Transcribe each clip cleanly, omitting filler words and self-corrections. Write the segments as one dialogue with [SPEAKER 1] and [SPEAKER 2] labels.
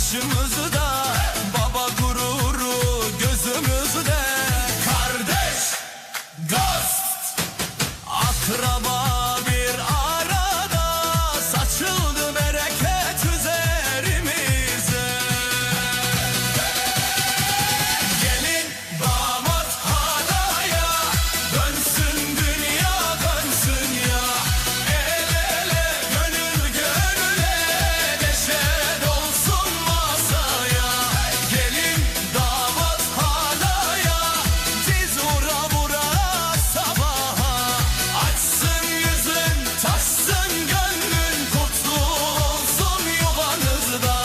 [SPEAKER 1] başımızda, baba gururu gözümüzde. Kardeş, dost, akraba bir arada, saçıldı bereket üzerimize. Gelin damat halaya, dönsün dünya dönsün ya. El ele gönül gönüle, neşe dolsun masaya. Gelin damat halaya, diz vura vura sabaha. Açsın yüzün, taşsın gönlün, kutlu olsun yuvanızda.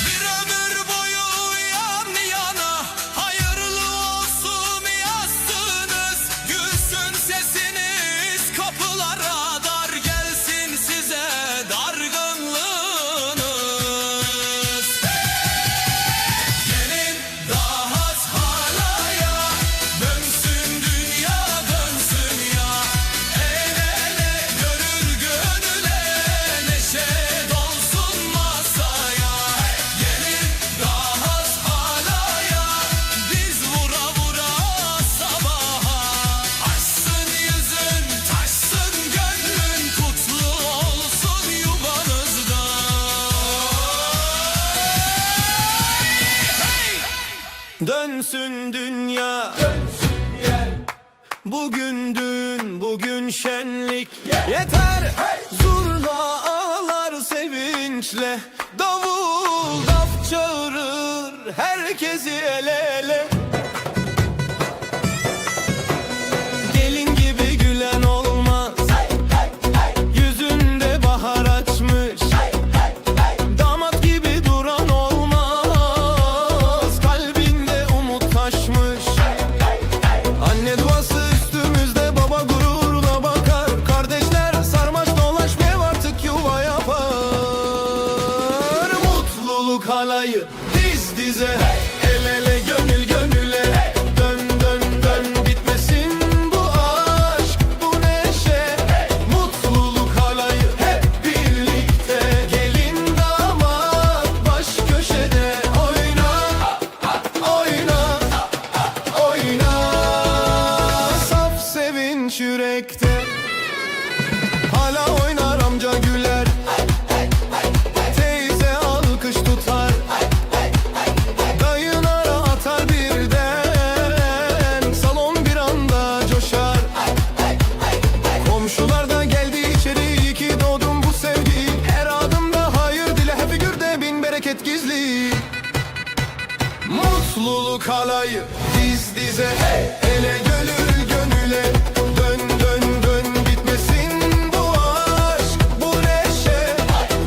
[SPEAKER 1] Bir ömür boyu yan yana, hayırlı olsun yazsınız. Gülsün sesiniz kapılara, dar gelsin size dargınlığınız. Gelin damat halaya, dönsün dünya dönsün ya. El ele gönül gönüle, neşe dolsun masaya. Gelin damat halaya, diz vura vura sabaha. Açsın yüzün, taşsın gönlün, kutlu olsun yuvanızda. Dönsün dünya, bugün düğün, bugün şenlik. Yeter zurnalar sevinçle, davul daf çağırır herkesi el ele. Gelin gibi gülen olmaz, yüzünde bahar açmış. Damat gibi duran olmaz, kalbinde umut taşmış. Anne duası üstümüzde, baba gururla bakar. Kardeşler sarmaş dolaş, mev artık yuva yapar. Mutluluk halayı diz dize, el ele gönül gönüle. Dön dön dön bitmesin bu aşk, bu neşe. Mutluluk halayı hep birlikte. Gelin damat baş köşede, oyna oyna oyna. Saf sevinç yürekte, hala oynar amca güler. Teyze alkış tutar, dayın ara atar birden. Salon bir anda coşar, komşular da geldi içeri. İyi ki doğdum bu sevgi, her adımda hayır dile. Hep figürde bin bereket gizli. Mutluluk halayı diz dize, ele gönül gönüle. Dön dön dön bitmesin bu aşk, bu neşe.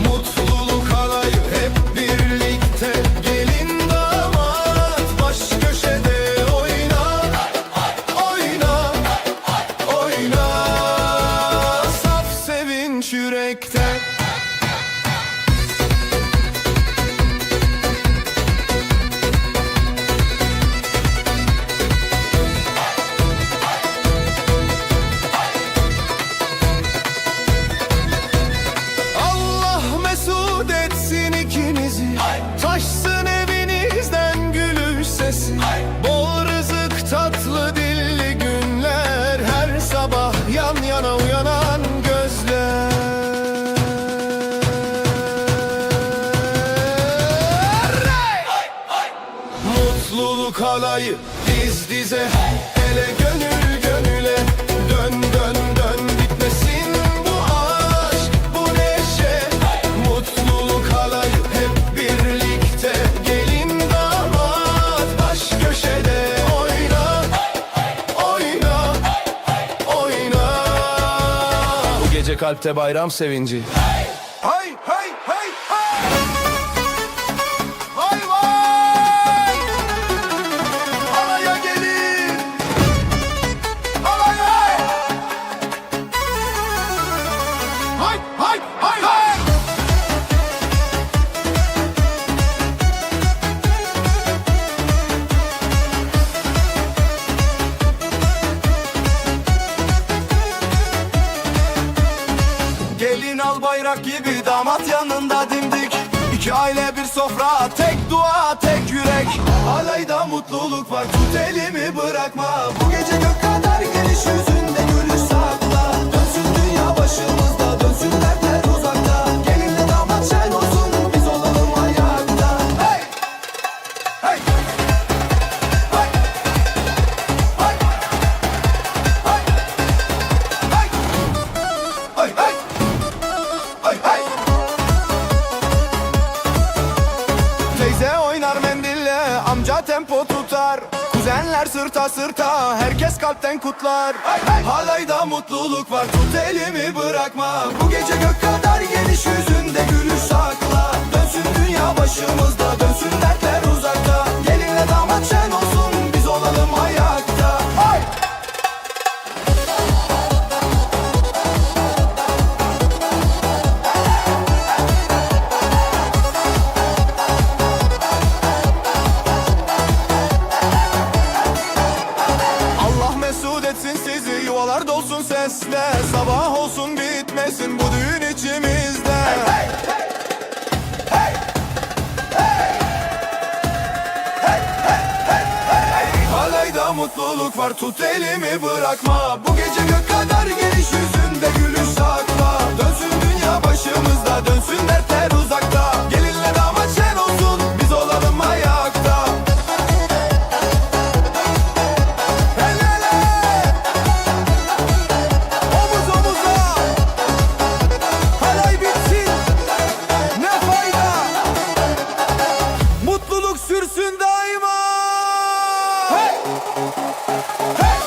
[SPEAKER 1] Mutluluk halayı hep birlikte. Gelin damat baş köşede, oyna oyna oyna. Saf sevinç yürekte. Allah mesut etsin ikinizi, taşsın evinizden gülüş sesi. Bol rızık, tatlı dilli günler, her sabah yan yana uyanan gözler. Mutluluk halayı diz dize, ele gönül gönüle. Dön dön dön bitmesin bu aşk, bu neşe. Mutluluk halayı hep birlikte. Gelin damat baş köşede, oyna oyna oyna. Bu gece kalpte bayram sevinci. Hey hey hey hey hey. Vay vay. bayrak gibi damat yanında dimdik. İki aile bir sofra, tek dua tek yürek. Halayda mutluluk var, tut elimi bırakma. Bu gece gök kadar geniş, yüzünde gülüş sakla. Dönsün dünya başımızda, dönsün dertler uzakta. Gelinle damat şen olsun, biz olalım ayakta. Hey! Hey! Hey! Hey! Hey! Hey! Hey! Hey! Hey! Teyze oynar mendille, amca tempo tutar. Kuzenler sırta sırta, herkes kalpten kutlar. Halayda mutluluk var, tut elimi bırakma. Bu gece gök kadar geniş, yüzünde gülüş sakla. Dönsün dünya başımızda, dönsün dertler uzakta. Gelinle damat şen olsun, biz olalım ayakta. Ay! Mesut etsin sizi, yuvalar dolsun sesle. Sabah olsun bitmesin bu düğün içimizde. Hey, hey, hey, hey, hey, hey, hey, hey. Halayda mutluluk var, tut elimi bırakma. Bu gece gök kadar geniş, yüzünde gülüş sakla. Dönsün dünya başımızda, dönsün dertler uzakta. Gelinle damat şen olsun, biz olalım ayakta. Sürsün daima. Hey! Hey!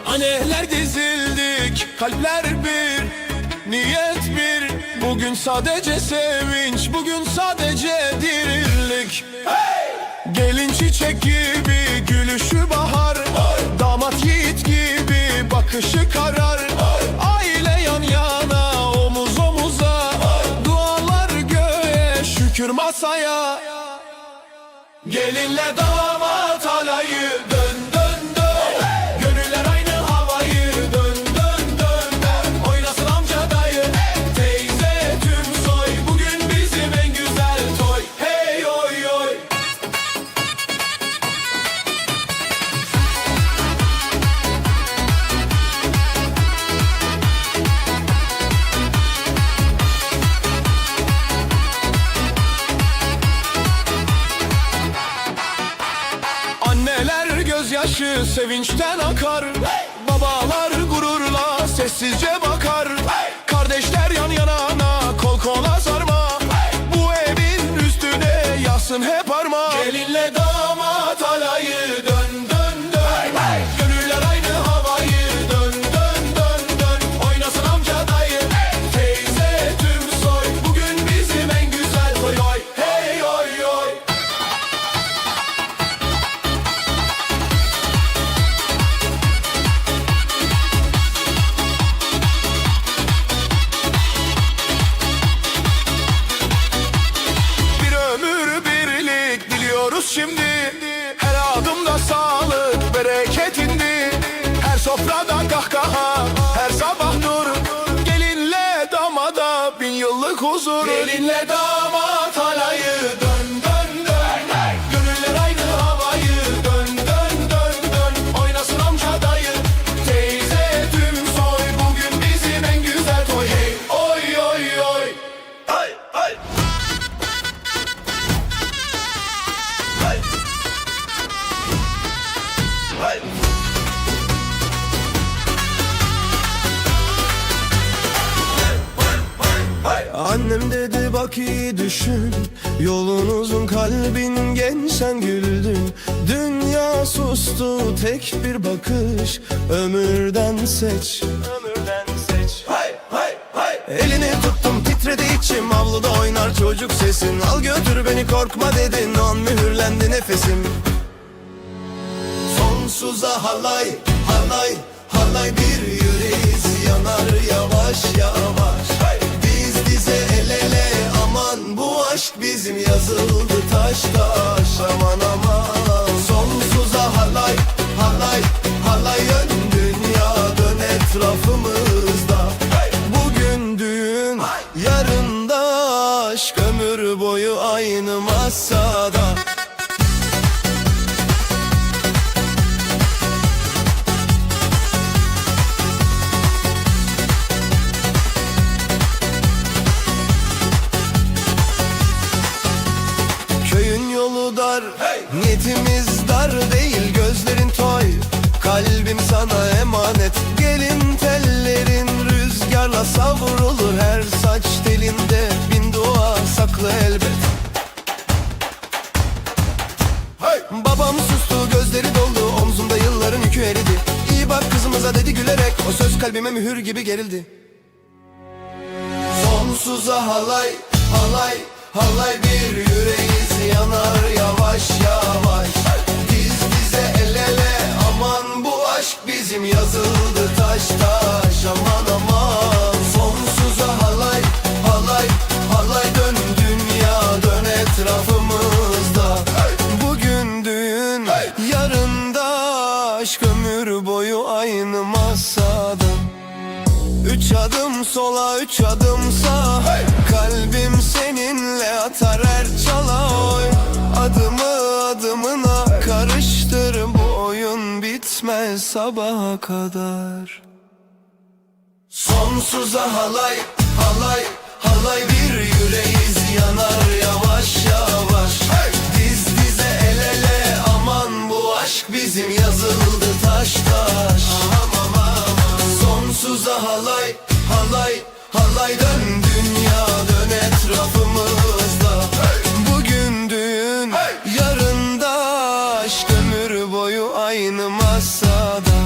[SPEAKER 1] Anneler dizildik, kalpler bir, niyet bir. Bugün sadece sevinç, bugün sadece dirlik. Hey! Gelin çiçek gibi, gülüşü bahar. Hey! Damat yiğit gibi, bakışı karar. Hey! Aile yan yana, omuz omuza. Hey! Dualar göğe, şükür masaya. Gelinle damat alayı dön dön dön. Hey! Gönüller aynı havayı dön dön dön dön. Oynasın amca dayı, teyze tüm soy. Bugün bizim en güzel toy. Hey oy oy. Anneler gözyaşı sevinçten akar. Hey! Babalar gururla sessizce bakar. Hey! Kardeşler yan yana kol kola sarma. Hey! Bu evin üstüne yazsın hep arma. Gelinle damat alayı dön dön dön. Hey! Hey! Gönüller aynı havayı dön dön dön dön. Oynasın amca dayı, hey! Teyze tüm soy. Bugün bizim en güzel toy oy. Hey oy oy. Şimdi her adımda sağlık bereket indi. Her sofrada kahkaha, her sabah nur. Gelinle damada bin yıllık huzur. Gelinle damat alayı dön dön dön. Gönüller aynı havayı dön dön dön dön. Oynasın amca dayı, teyze tüm soy. Bugün bizim en güzel toy. Hey oy oy oy. Ay ay. Annem dedi bak iyi düşün, yolun uzun, kalbin genç, sen güldün. Dünya sustu, tek bir bakış, ömürden seç, ömürden seç. Hay hay hay. Elini tuttum, titredi içim, avluda oynar çocuk sesin. Al götür beni, korkma dedin, an mühürlendi nefesim. Sonsuza halay halay halay, bir yüreğiz yanar yavaş yavaş. Diz dize el ele, aman bu aşk bizim, yazıldı taş taş, aman aman. Sonsuza halay halay halay, ön dünya dön etrafımızda. Bugün düğün, yarın da aşk, ömür boyu aynı masada. Yolu dar, niyetimiz dar değil, gözlerin toy, kalbim sana emanet. Gelin tellerin rüzgarla savrulur, her saç telinde bin dua saklı elbet. Babam sustu, gözleri doldu, omzumda yılların yükü eridi. İyi bak kızımıza dedi gülerek, o söz kalbime mühür gibi gerildi. Sonsuza halay halay halay, bir yüreğiz yanar yavaş yavaş. Diz dize el ele, aman bu aşk bizim, yazıldı taş taş, aman aman. Sonsuza halay halay halay, dön dünya dön etrafımızda. Bugün düğün, yarın da aşk, ömür boyu aynı masada. 3 adım sola 3 adım sağ, kalbim seninle atar her çala oy. Adımı adımına karıştır, bu oyun bitmez sabaha kadar. Sonsuza halay halay halay, bir yüreğiz yanar yavaş yavaş. Diz dize el ele, aman bu aşk bizim, yazıldı taş taş. Sonsuza halay halay halay, dön dünya dön etrafımızda. Bugün düğün, yarın da aşk, ömür boyu aynı masada.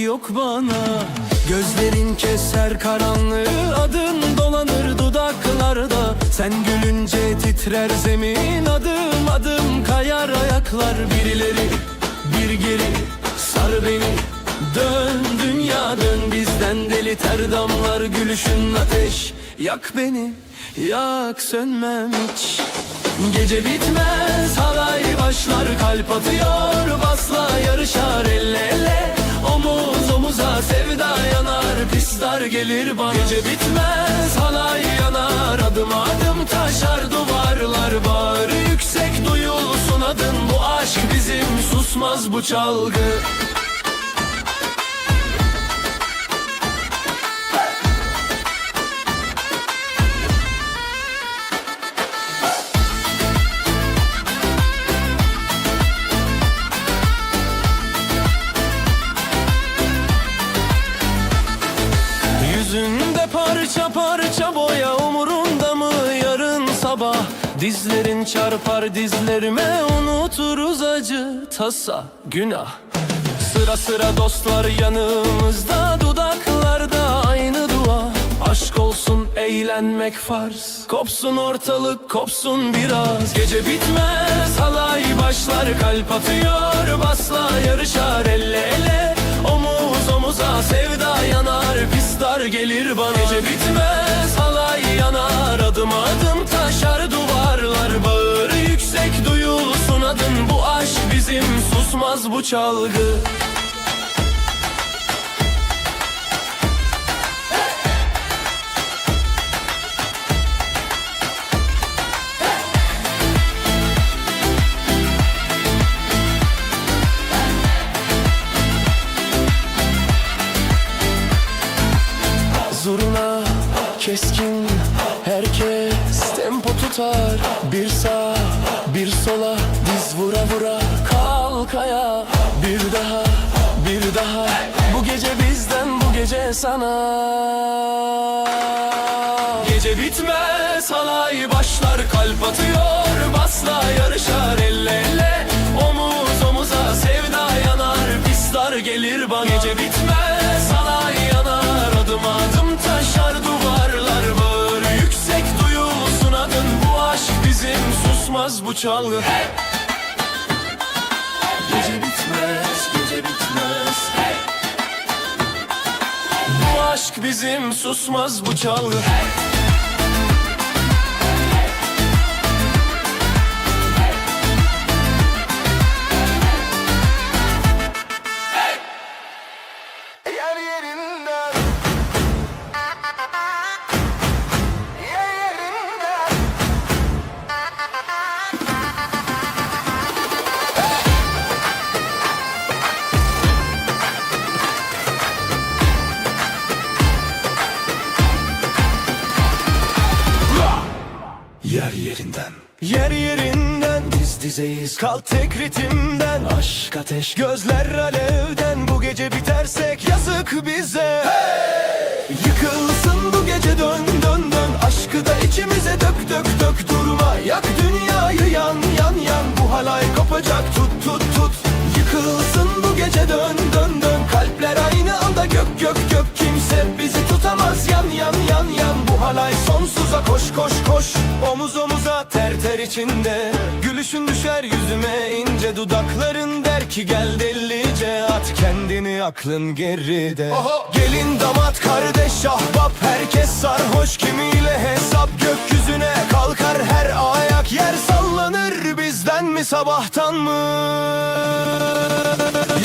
[SPEAKER 2] yok bana. Gözlerin keser karanlığı, adın dolanır dudaklarda. Sen gülünce titrer zemin, adım adım kayar ayaklar. Birileri bir geri sar beni, dön dünya dön bizden deli ter damlar. Gülüşün ateş, yak beni, yak sönmem hiç. Gece bitmez halay başlar, kalp atıyor basla yarışar elle ele. Omuz omuza sevda yanar, pisler gelir bana. Gece bitmez halay yanar, adım adım taşar duvarlar. Bağrı yüksek duyulsun adın, bu aşk bizim susmaz bu çalgı. Yüzünde parça parça boya, umurunda mı yarın sabah? Dizlerin çarpar dizlerime, unuturuz acı, tasa, günah. Sıra sıra dostlar yanımızda, dudaklarda aynı dua. Aşk olsun eğlenmek farz, kopsun ortalık kopsun biraz. Gece bitmez halay başlar, kalp atıyor basla yarışar elle ele. Omuz omuza sevda yanar, pisler gelir bana. Gece bitmez halay yanar, adım adım taşar duvarlar. Bağrı yüksek duyulsun adın, bu aşk bizim susmaz bu çalgı. Zurna keskin, herkes tempo tutar. Bir sağa bir sola, diz vura vura kalk ayağa. Bir daha bir daha, bu gece bizden bu gece sana. Gece bitmez halay başlar, kalp atıyor basla yarışar elle ele. Omuz omuza sevda yanar, pisler gelir bana. Gece bitmez halay yanar, adım adım taşar duvarlar. Bağrı yüksek duyulsun adın, bu aşk bizim susmaz bu çalgı. Hey! Gece bitmez, gece bitmez. Hey! Bu aşk bizim susmaz bu çalgı. Hey!
[SPEAKER 1] Yer yerinden,
[SPEAKER 2] yer yerinden,
[SPEAKER 1] diz dizeyiz,
[SPEAKER 2] kal tek ritimden.
[SPEAKER 1] aşk ateş,
[SPEAKER 2] Gözler alevden, bu gece bitersek yazık bize. Hey! Yıkılsın bu gece dön dön dön, aşkı da içimize dök dök dök. Durma yak dünyayı yan yan yan, bu halay kopacak tut tut tut. Yıkılsın bu gece dön dön dön, kalpler aynı anda gök gök gök. Kimse bizi tutamaz yan yan yan yan, bu halay sonsuza koş koş koş. Omuz omuza ter ter içinde, gülüşün düşer yüzüme ince. Dudakların der ki gel delice, at kendini aklın geride.
[SPEAKER 1] Oho!
[SPEAKER 2] Gelin damat kardeş ahbap, herkes sarhoş kimiyle hesap. Gökyüzüne kalkar her ayak, yer sallanır bizden mi sabahtan mı?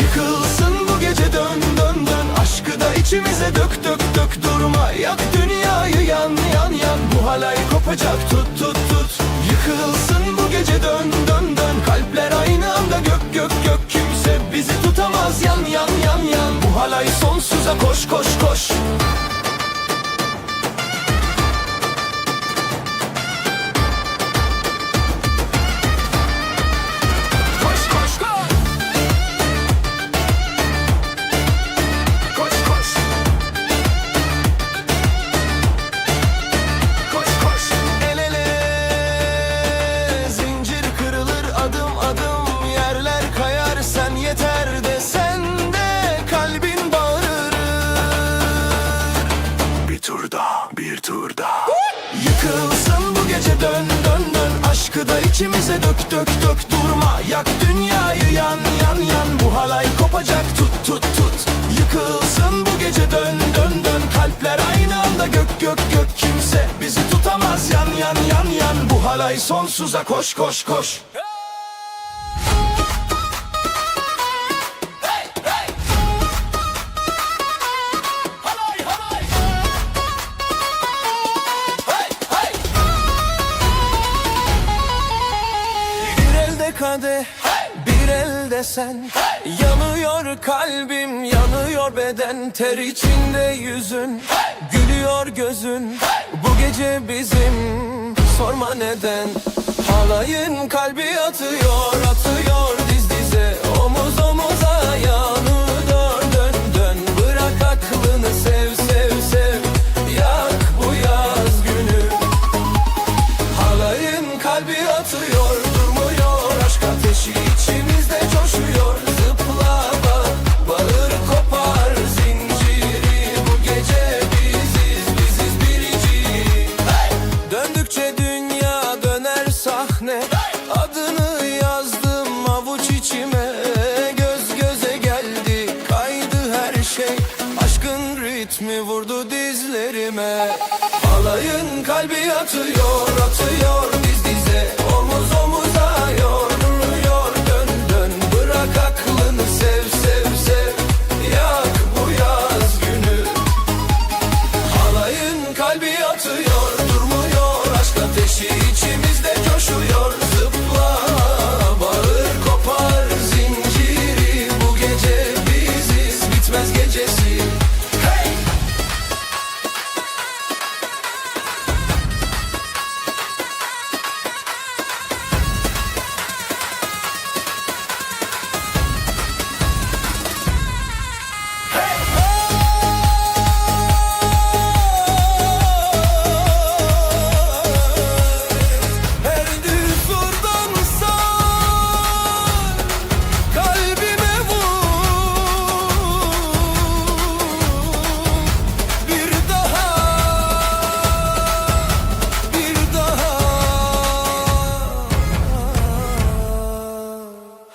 [SPEAKER 2] Yıkılsın bu gece dön dön dön, aşkı da içimize dök dök dök. Durma yak dünyayı yan yan yan, bu halay kopacak tut tut tut. Yıkılsın bu gece dön dön dön, kalpler aynı anda gök gök gök. Kimse bizi tutamaz yan yan yan yan, bu halay sonsuza koş koş koş. Yeter de sen de kalbin bağlı.
[SPEAKER 1] bir tur daha. Yıkılsın bu gece, dön dön dön. Aşkı da içimize dök dök dök. Durma, yak dünyayı, yan yan yan. Bu halay kopacak, tut tut tut. Yıkılsın bu gece, dön dön dön. Kalpler aynı anda, gök gök gök. Kimse bizi tutamaz, yan yan yan yan. Bu halay sonsuza, koş koş koş.
[SPEAKER 2] Kadeh, bir elde sen. Yanıyor kalbim, yanıyor beden. Ter içinde yüzün, gülüyor gözün. Bu gece bizim, sorma neden. Halayın kalbi atıyor, atıyor diz dize. Omuz omuza, yanıyor dön dön. Bırak aklını, sev sev sev. Yak bu yaz günü. Halayın kalbi atıyor, ateşi içimizde coşuyor. Zıpla bak, bağır kopar zinciri. Bu gece biziz birici. Hey! Döndükçe dünya döner sahne. Hey! Adını yazdım avuç içime. Göz göze geldi, kaydı her şey. Aşkın ritmi vurdu dizlerime. Halayın kalbi atıyor, atıyor diz dize. Omuz omuza yor. Aklını sev sev sev. Yak bu yaz günü. Halayın kalbi atıyor, durmuyor. Aşk ateşi içimizde coşuyor. Zıpla, bağır kopar zinciri. Bu gece biziz, bitmez gecesi. Hey!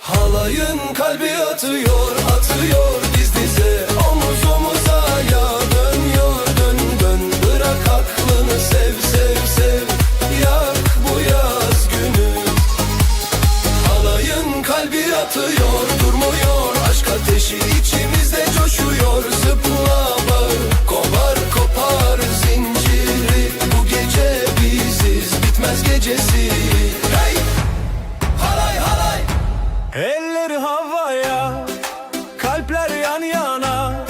[SPEAKER 2] Halayın kalbi atıyor, atıyor diz dize. Omuz omuza, ya dönüyor dön dön. Bırak aklını, sev sev sev. Yak bu yaz günü. Halayın kalbi atıyor, durmuyor. Aşk ateşi içimizde coşuyor. Zıpla bağır, kopar kopar zinciri. Bu gece biziz, bitmez gecesi. Hey! Halay halay! Eller havaya, kalpler yan yana.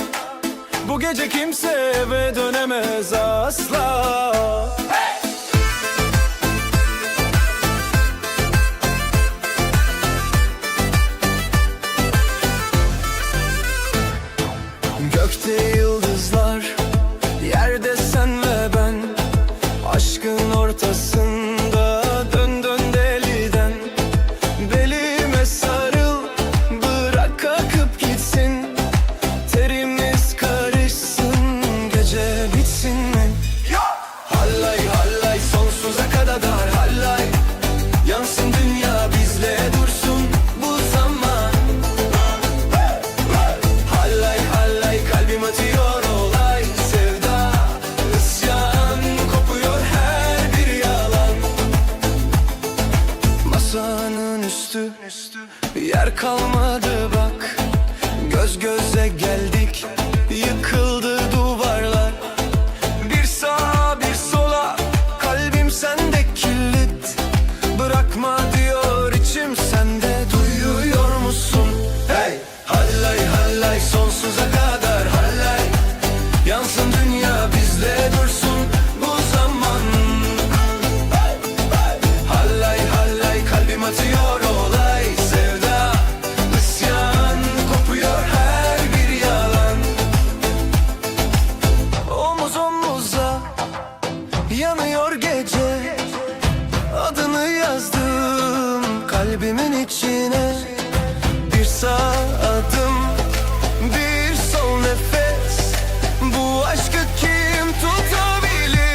[SPEAKER 2] Bu gece kimse eve dönemez asla. Hey! Gökte yıldızlar, yerde sen ve ben. Aşkın ortasında dön dön deliden. Belime sarıl, bırak akıp gitsin. Terimiz karışsın, gece bitsin mi? Hallay hallay sonsuza kadar hallay. Yansın dünya bizle dursun bu zaman. Hallay hallay kalbim atıyor olay. Sevda, isyan kopuyor her bir yalan. Masanın üstü, yer kalmadı bak. Göz göze geldik, yıkıldı duvarlar. Bir sağa bir sola, kalbim sende kilit. Bırakma diyor içim, sende duyuyor musun? Hey! Hallay hallay sonsuza kadar hallay. Yansın dünya bizle dursun bu zaman. Hallay hallay kalbim atıyor olay. Sevda, isyan kopuyor her bir yalan. Omuz omuza, yanıyor gece. Adını yazdım kalbimin içine. Bir sağ adım, bir sol nefes. Bu aşkı kim tutabilir?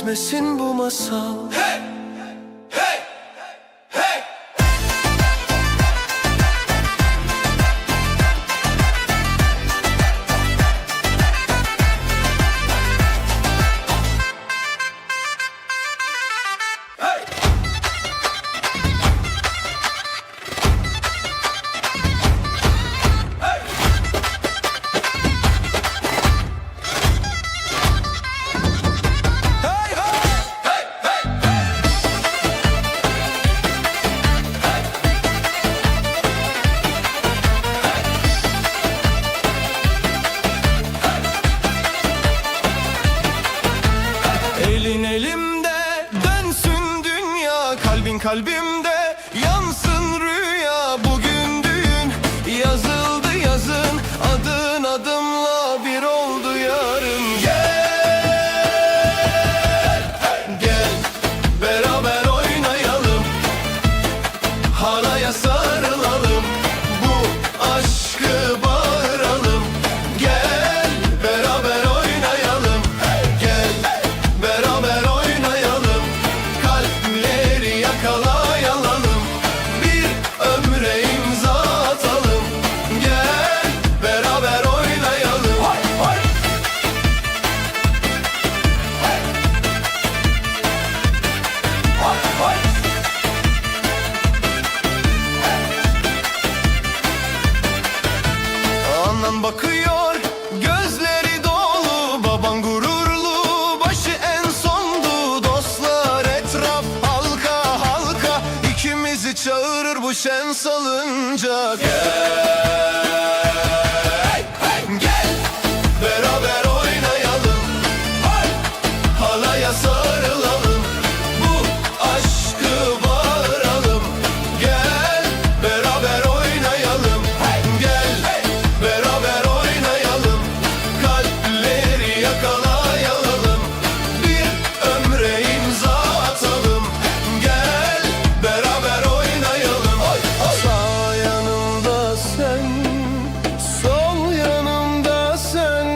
[SPEAKER 2] bitmesin bu masal.
[SPEAKER 1] Hey! Hey! Hey!
[SPEAKER 2] Elin elimde dönsün dünya, kalbin kalbimde yansın rüya. Bugün düğün yazıldı yazın, adın adımla bir oldu yarın. Gel, gel beraber oynayalım, halaya sarılalım, bu aşkı bağıralım. Gel beraber oynayalım, gel beraber oynayalım, kalpleri yakalayalım, bir ömre imza atalım. Gel beraber oynayalım. Hay, hay. Hay, hay. Anan bakıyor, gözleri dolu, baban gururlu, başı en sondu. Dostlar etraf halka halka, ikimizi çağırır bu şen salıncak. Gel beraber oynayalım, halaya sarılalım, bu aşkı bağıralım. Gel beraber oynayalım, gel beraber oynayalım, kalpleri yakalayalım, bir ömre imza atalım. Gel beraber oynayalım. Sağ yanımda sen, sol yanımda sen,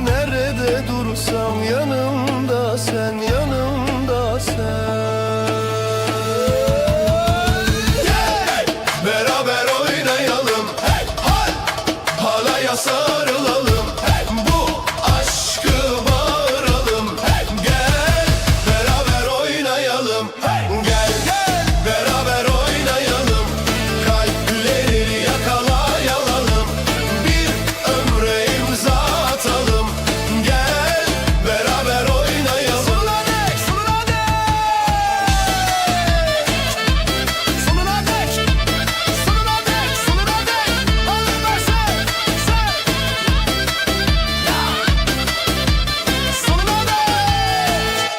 [SPEAKER 2] nerede dursam yanımda sen, yanımda sen. Gel beraber oynayalım, halaya sarılalım, bu aşkı bağıralım. Gel beraber oynayalım, gel beraber oynayalım, kalpleri yakalayalım, bir ömre imza atalım. Gel beraber oynayalım. Sonuna dek, sonuna dek, sonuna dek, sonuna dek, sonuna dek. Alın sen, sonuna dek.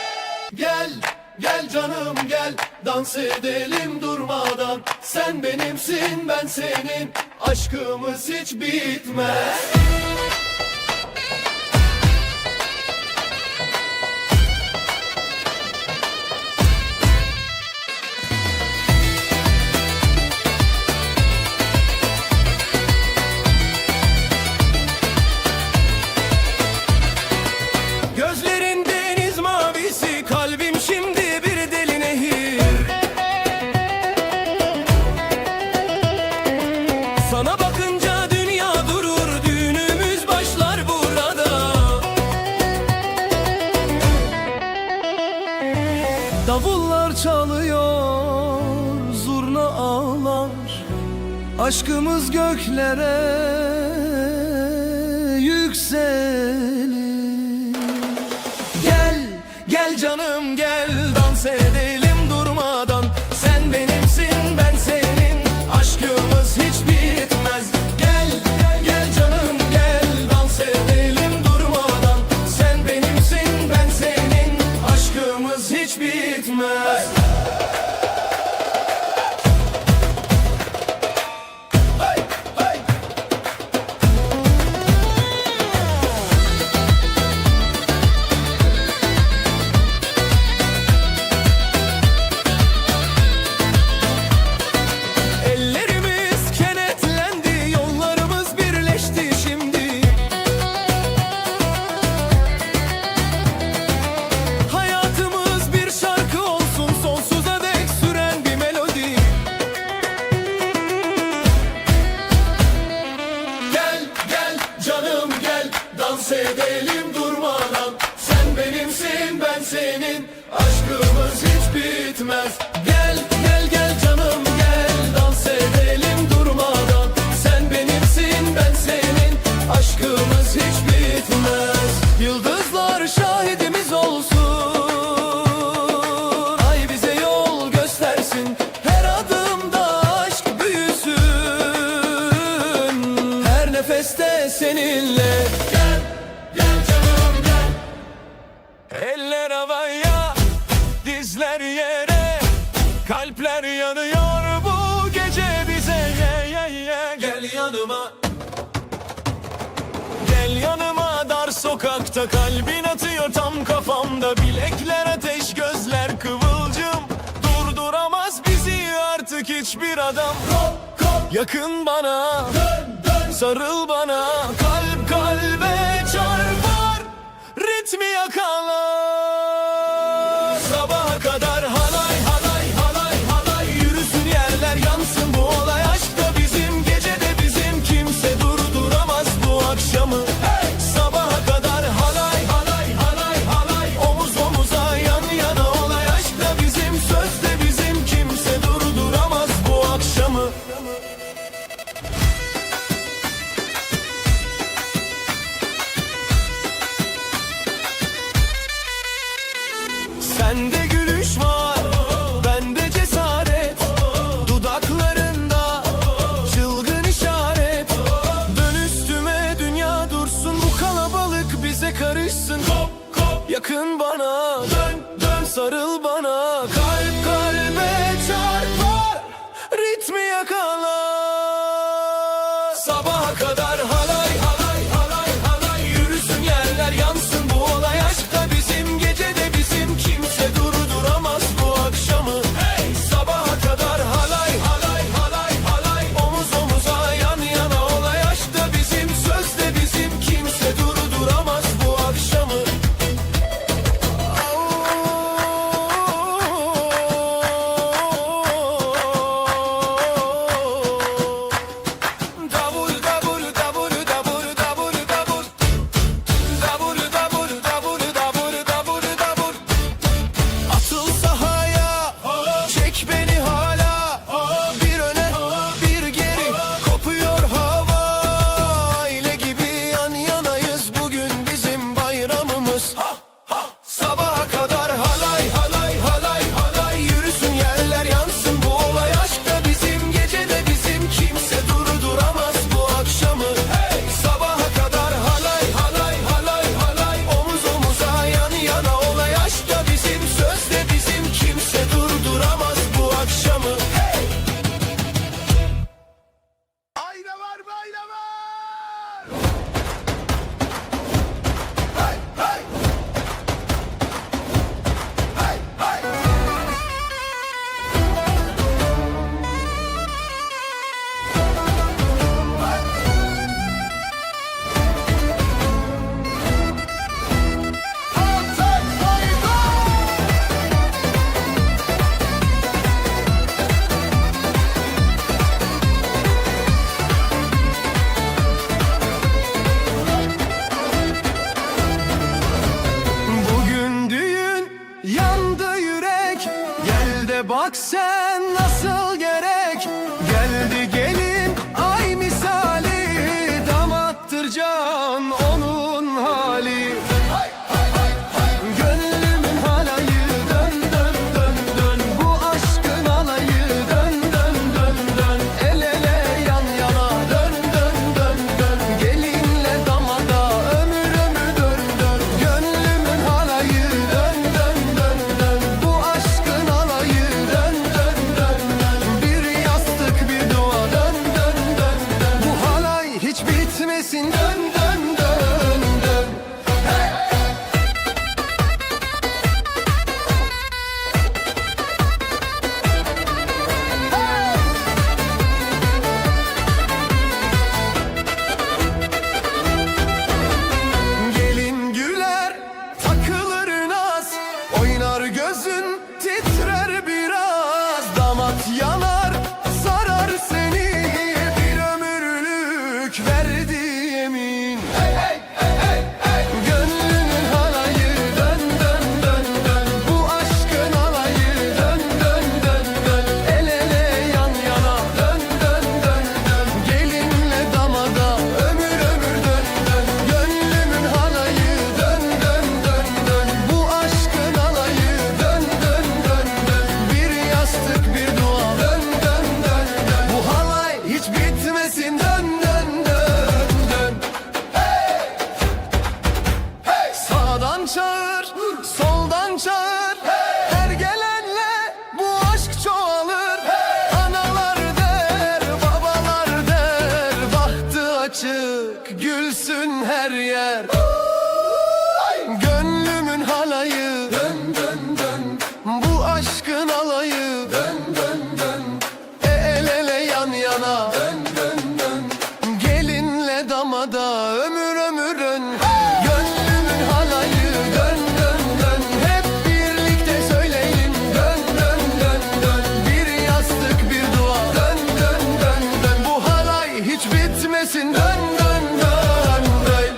[SPEAKER 2] Gel, gel canım gel, dans edelim durmadan. Sen benimsin, ben senin, aşkımız hiç bitmez. Gözlerin deniz mavisi, kalbim şimdi bir deli nehir. Sana bakınca dünya durur, düğünümüz başlar burada. Davullar çalıyor, zurna ağlar, aşkımız göklere yükselir. Gel, gel canım gel, dans edelim durmadan. Sen benimsin, ben senin, aşkımız hiç bitmez. Gel, gel canım gel, dans edelim durmadan. Sen benimsin, ben senin, aşkımız hiç bitmez. bitmez. Gel gel gel canım gel, dans edelim durmadan. Sen benimsin ben senin, aşkımız hiç bitmez. Yıldızlar şahidimiz olsun, ay bize yol göstersin. Her adımda aşk büyüsün, her nefeste seninle. Gel gel canım gel. Eller havaya, dizler yere, kalpler yanıyor bu gece bize. Gel yanıma, gel yanıma. Dar sokakta kalbin atıyor tam kafamda. Bilekler ateş, gözler kıvılcım. Durduramaz bizi artık hiçbir adam. Yakın bana, sarıl bana. Kalp kalbe çarpar, ritmi yakalar. Sabaha kadar halay halay halay halay, yürüsün yerler yansın bu olay. Aşk da bizim, gece de bizim, kimse durduramaz bu akşamı. Hey! Sabaha kadar halay halay halay halay, omuz omuza yan yana olay. Aşk da bizim, söz de bizim, kimse durduramaz bu akşamı. Sende gülüş var, bende cesaret. Dudaklarında çılgın işaret. Dön üstüme dünya dursun, bu kalabalık bize karışsın. Yakın bana, dön sarıl bana. Kalp kalbe çarpar, ritmi yakalar. Sabaha kadar halay halay halay halay, yürüsün yerler yansın bu olay. Aşk da bizim, gece de bizim, kimse durduramaz bu akşamı. Hey! Sabaha kadar halay halay halay halay, omuz omuza yan yana olay. Aşk da bizim, söz de bizim, kimse durduramaz bu akşamı. Davul davul davul davul davul davul, davul davul davul davul davul davul. Atıl sahaya, çek beni hala. Bir öne bir geri, kopuyor hava. Aile gibi yan yanayız, bugün bizim bayramımız. Sabaha kadar halay halay halay halay, yürüsün yerler yansın bu olay. Aşk da bizim, gece de bizim, kimse durduramaz bu akşamı. Hey! Sabaha kadar halay halay halay halay, omuz omuza yan yana olay. Aşk da bizim, söz de bizim, kimse durduramaz bu akşamı. Hey!
[SPEAKER 1] Ayna var bayna var.
[SPEAKER 2] Bugün düğün, yandı yürek. Gel de bak sen nasıl gerek. Geldi gelin ay misali, damattır can onun hali. Gönlümün halayı, dön dön dön dön. Bu aşkın alayı, dön dön dön dön. El ele yan yana, dön dön dön dön. Gelinle damada ömür ömür dön dön. Gönlümün halayı, dön dön dön dön. Bu aşkın alayı, dön dön dön dön. Bir
[SPEAKER 1] aşkın alayı. Dön dön dön, el ele yan yana. Dön dön dön, gelinle damada ömür ömürün. Gönlümün halayı. Dön dön dön, hep birlikte söyleyin. Dön dön dön dön, bir yastık bir dua. Dön dön dön dön, bu halay hiç bitmesin. Dön dön dön dön.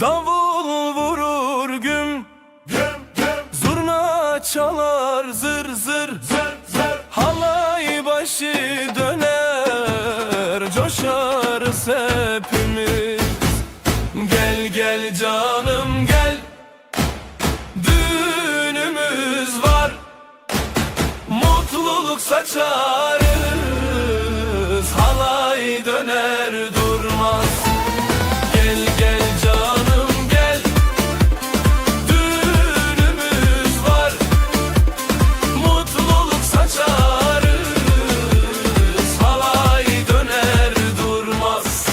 [SPEAKER 2] Davul vurur güm güm güm, zurna çalar zır zır zır zır. Halay başı döner, coşarız hepimiz. Gel gel canım gel, düğünümüz var. Mutluluk saçarız, halay döner durmaz. Gel gel canım gel, düğünümüz var. Mutluluk saçarız, halay döner durmaz.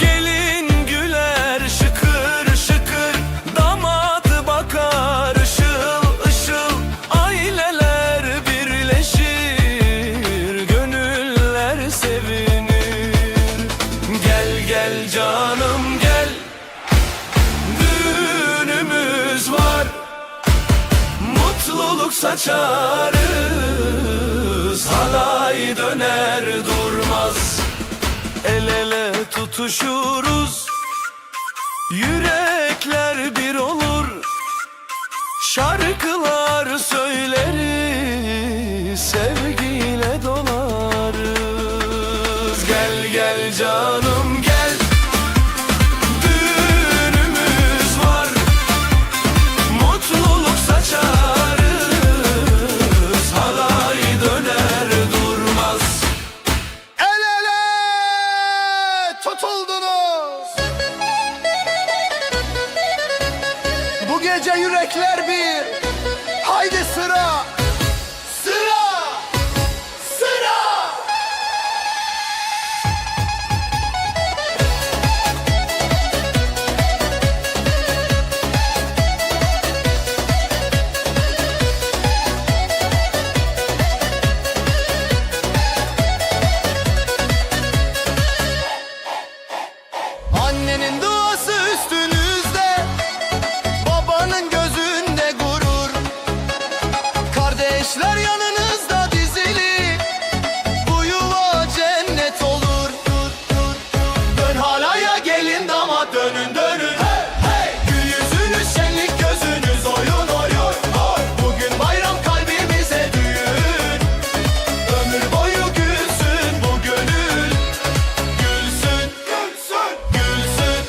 [SPEAKER 2] Gelin güler şıkır şıkır, damat bakar ışıl ışıl. Aileler birleşir, gönüller sevinir. Gel gel canım gel, düğünümüz var. Mutluluk saçarız, halay döner durmaz. El ele tutuşuruz, yürekler bir olur. Şarkılar söyleriz, sevgiyle dolarız. Gel gel canım gel, düğünümüz var. Mutluluk saçarız, halay döner durmaz.
[SPEAKER 1] El ele tutuldunuz. Bu gece yürekler bir. Haydi sıra. Sıra. Sıra. Annenin duası üstünüzde, babanın gözünde gurur. Kardeşler yanınızda dizili, bu yuva cennet olur. Dön halaya gelin damat, dönün dönün. Gül yüzünüz şenlik, gözünüz oyun oyun. Bugün bayram, kalbimize düğün. Ömür boyu gülsün bu gönül. Gülsün, gülsün, gülsün.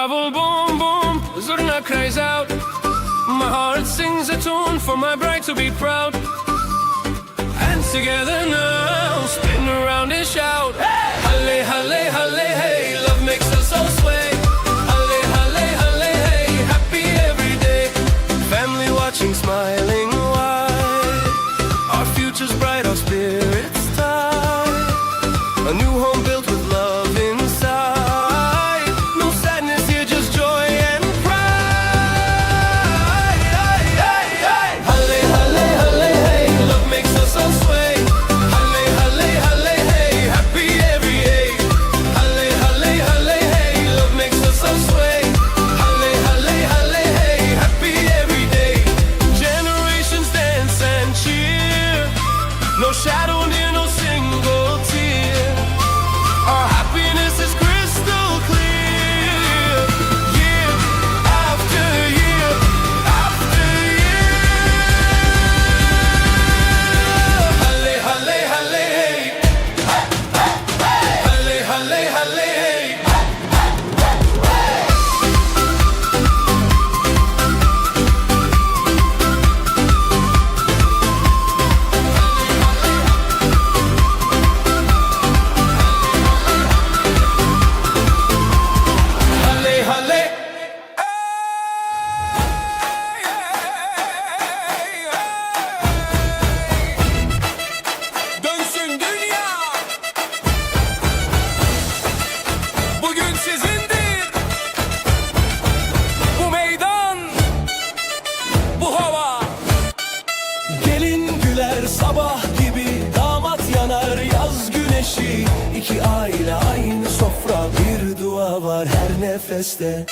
[SPEAKER 3] Davul boom boom, zurna cries out. My heart sings a tune for my bride to be proud. And together now, spin around and shout. Halle, halle, halle, hey, love makes us all sway. Halle, halle, halle, hey, happy every day.
[SPEAKER 2] Family watching, smiling wide. Our future's bright, our spirits tight. A new home built with love inside. No sadness here, just joy and pride. Halle, halle, halle, hey, love makes us all sway. Halle, halle, halle, hey, happy every day. Halle, halle, halle, hey, love makes us all sway. Halle, halle, halle, hey, happy every day. Generations dance and cheer. No shadow near, no single tear. Our happiness is crystal clear. Year after year after year. Halle, halle, halle, hey. Halle, halle, halle, hey. Halle, halle.
[SPEAKER 3] Dönsün dünya. Bugün sizindir. Bu meydan, bu hava.
[SPEAKER 2] Gelin güler sabah gibi, damat yanar yaz güneşi. İki aile aynı sofra, bir dua var her nefeste.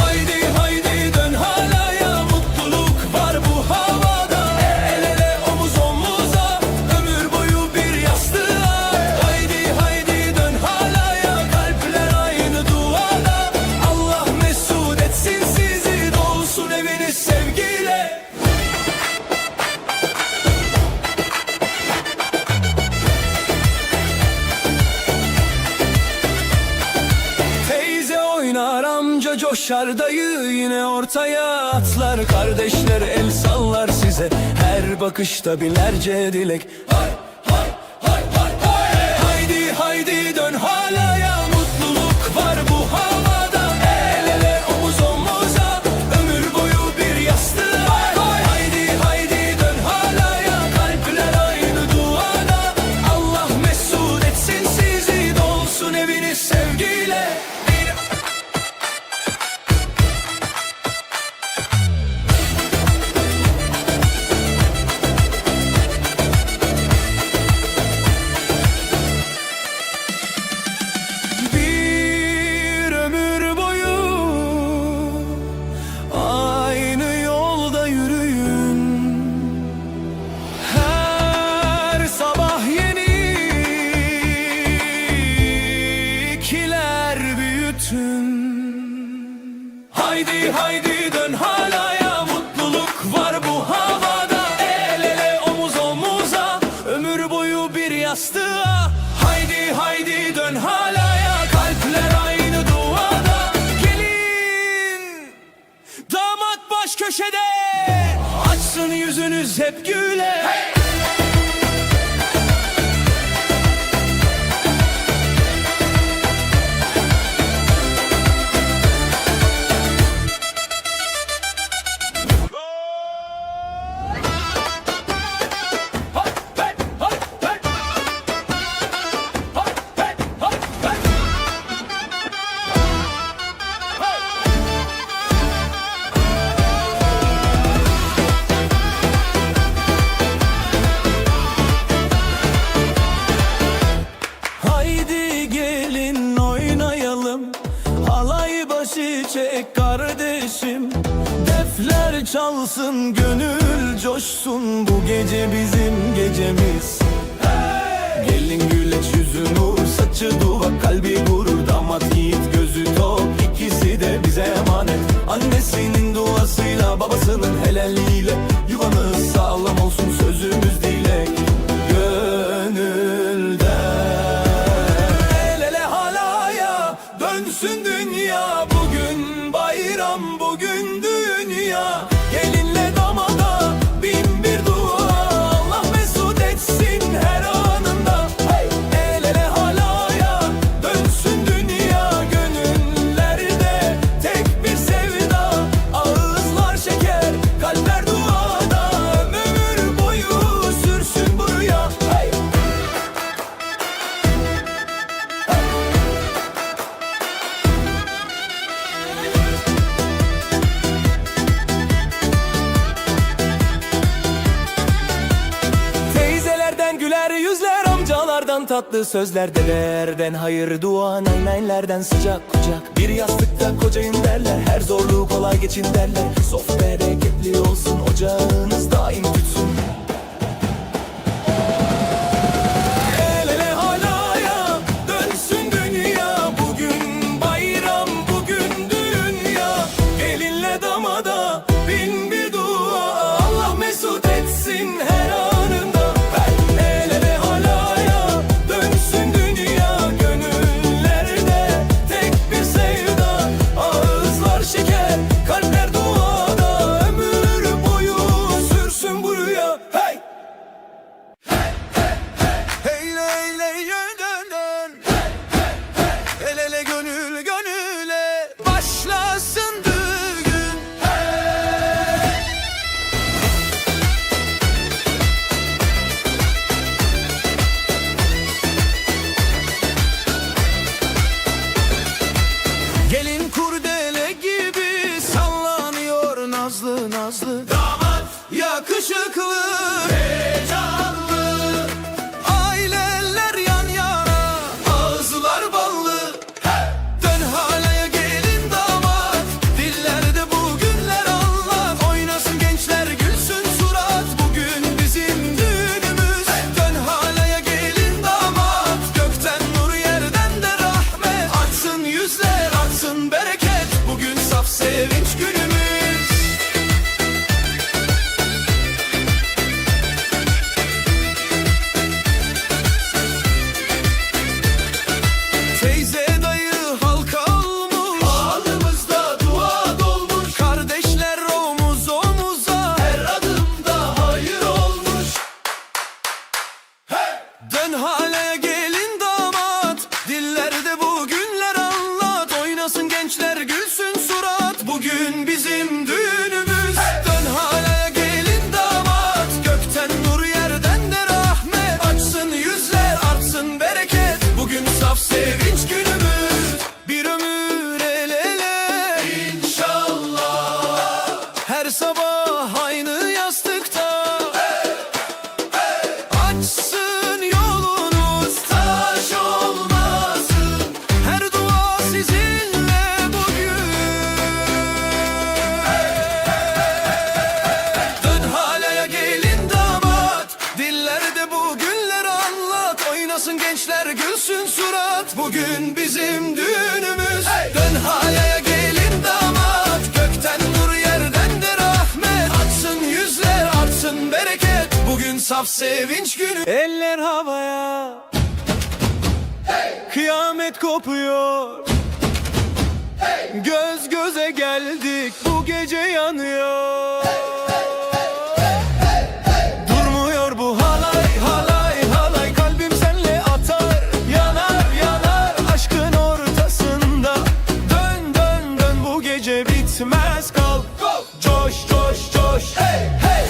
[SPEAKER 2] Haydi haydi dön halaya, mutluluk var bu havada. El ele omuz omuza, ömür boyu bir yastığa. Haydi haydi dön halaya, kalpler aynı duada. Allah mesut etsin sizi, dolsun eviniz sevgiyle. Teyze oynar, amca coşar, dayı yine ortaya atlar. Kardeşler el sallar size, her bakışta binlerce dilek. Hay hay hay hay hay. Haydi haydi dön halaya, mutluluk var bu havada. El ele omuz omuza, ömür boyu bir yastığa. Haydi haydi dön halaya, kalpler aynı duada. Allah mesut etsin sizi, dolsun eviniz sevgiyle. Bir ömür boyu aynı yolda yürüyün. Her sabah yeni ikiler büyütün. Haydi haydi dön halaya, mutluluk var bu havada. El ele omuz omuza, ömür boyu bir yastığa. Haydi haydi dön halaya, kalpler aynı duada. Gelin damat baş köşede, açsın yüzünüz hep güle. Haydi gelin oynayalım, halay başı çek kardeşim. Defler çalsın, gönül coşsun, bu gece bizim gecemiz. Gelin güleç, yüzü nur, saçı duvak, kalbi gurur. Damat yiğit, gözü tok, ikisi de bize emanet. Annesinin duasıyla, babasının helalliğiyle yuvanız sağlam olsun, sözümüz dilek. Gönülden el ele halaya, dönsün babadan tatlı sözler, dedelerden hayır dua, nennelerden sıcak kucak. Bir yastıkta kocayın derler, her zorluğu kolay geçin derler. Sofra bereketli olsun, ocağınız daim tütsün. El ele halaya, dönsün dünya. Bugün bayram, bugün dünya. Gelinle damada bin bir dua, Allah mesut etsin her anında. El ele halaya, dönsün dünya. Gönüllerde tek bir sevda, ağızlar şeker, kalpler duada. Ömür boyu sürsün bu rüya. Hey! Hey ley ley dön dön. El ele gönül gönüle, başlasın düğün. Gelin kurdele gibi sallanıyor nazlı nazlı. Damat yakışıklı, heyecanlı. Aileler yan yana, ağızlar ballı. Dön halaya gelin damat, dillerde bugünler anlat. Oynasın gençler, gülsün surat, bugün bizim düğünümüz. Dön halaya gelin damat, gökten nur yerden de rahmet. Atsın yüzler, atsın bereket, bugün saf sevinç günümüz. Teyze dayı halka olmuş, halımızda dua dolmuş. Kardeşler omuz omuza, her adımda hayır olmuş. Dön halaya gelin damat, dillerde bugünler anlat. Oynasın gençler, gülsün surat, bugün bizim düğünümüz. Dön halaya gelin damat, gökten nur yerden de rahmet. Açsın yüzler, artsın bereket, bugün saf sevinç günümüz. Bir ömür el ele inşallah, her sabah aynı yastıkta. Açsın yolunuz, taş olmasın, her dua sizinle bugün. Dön halaya gelin damat, dillerde bugünler anlat. Oynasın gençler, gülsün surat, bugün bizim düğünümüz. Dön halaya gelin damat, gökten nur yerden de rahmet. Atsın yüzler, artsın bereket, bugün saf sevinç günü. Eller havaya, kıyamet kopuyor. Göz göze geldik, bu gece yanıyor. Durmuyor bu halay halay halay, kalbim senle atar, yanar yanar aşkın ortasında. Dön dön dön, bu gece bitmez, kalk coş coş coş. Hey hey,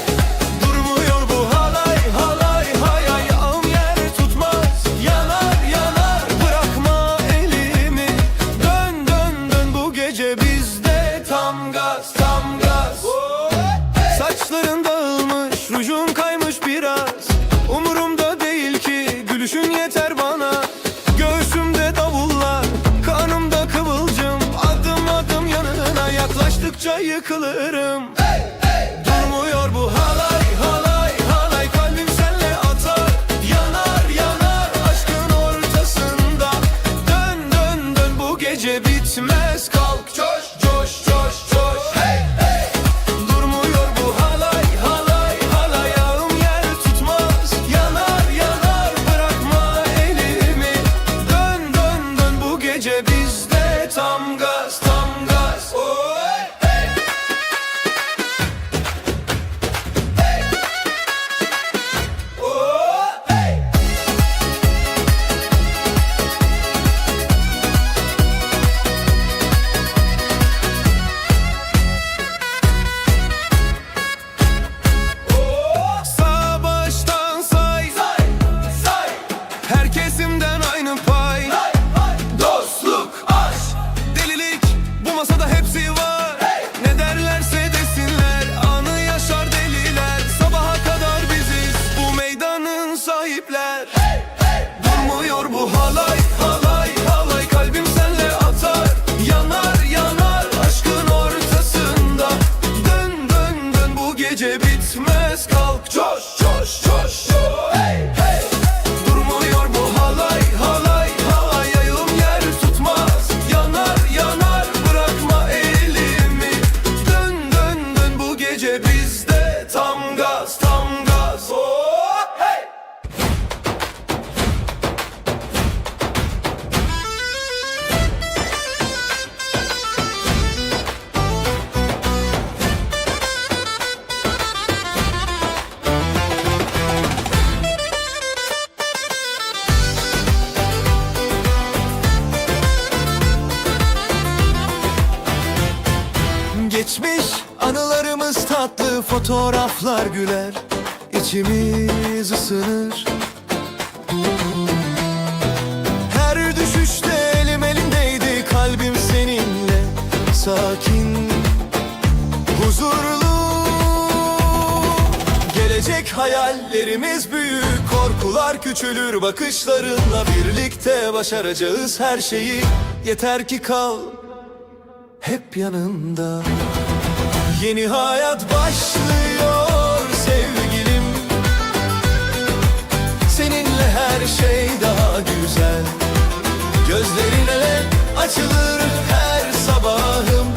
[SPEAKER 2] durmuyor bu halay halay halay, ayağım yer tutmaz, yanar yanar bırakma elimi. Dön dön dön, bu gece bizde tam gaz tam gaz. Saçların dağılmış, rujun kaymış biraz, umurumda değil ki, gülüşün yeter bana. Göğsümde davullar, kanımda kıvılcım, adım adım yanına yaklaştıkça yıkılırım. Durmuyor bu halay halay halay, kalbim senle atar, yanar yanar aşkın ortasında. Dön dön dön, bu gece bitmez, kalk coş coş coş coş. Hey hey, durmuyor bu halay halay halay, ayağım yer tutmaz, yanar yanar bırakma elimi. Dön dön dön, bu gece bizde tam gaz tam gaz. Oh, hey.
[SPEAKER 1] coş coş coş. Hey hey. Durmuyor bu halay halay halay, ayağım yer tutmaz. Yanar yanar bırakma elimi. Dön dön dön bu gece bizde tam gaz tam gaz. Oh, hey. Geçmiş anılarımız tatlı, fotoğraflar güler, içimiz ısınır. Her düşüşte elim elindeydi, kalbim seninle sakin, huzurlu. Gelecek hayallerimiz büyük, korkular küçülür bakışlarınla. Birlikte başaracağız her şeyi, yeter ki kal hep yanında. Yeni hayat başlıyor sevgilim, seninle her şey daha güzel. Gözlerine açılır her sabahım,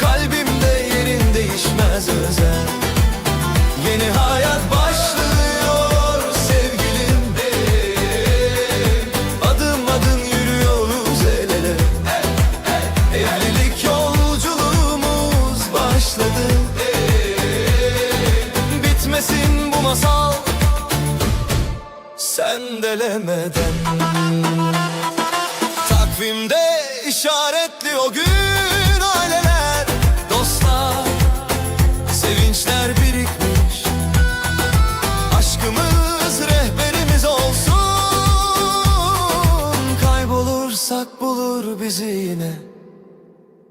[SPEAKER 1] kalbimde yerin değişmez özel. Yeni hayat başlıyor sevgilim, adım adım yürüyoruz el ele. Evlilik yolculuğumuz başladı. Bitmesin bu masal sen delemeden. Takvimde işaretli o gün, aileler, dostlar, sevinçler birikmiş. Aşkımız rehberimiz olsun, kaybolursak bulur bizi yine.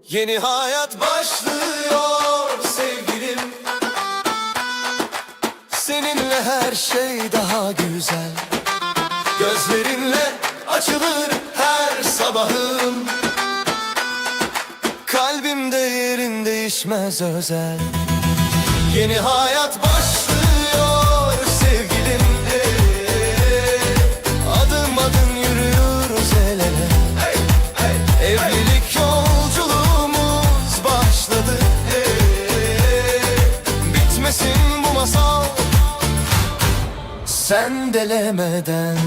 [SPEAKER 1] Yeni hayat başlıyor sevgilim, seninle her şey daha güzel. Gözlerinle açılır her sabahım, kalbimde yerin değişmez özel. Yeni hayat başlıyor sevgilim, adım adım yürüyoruz el ele. Evlilik yolculuğumuz başladı. Bitmesin bu masal sen delemeden.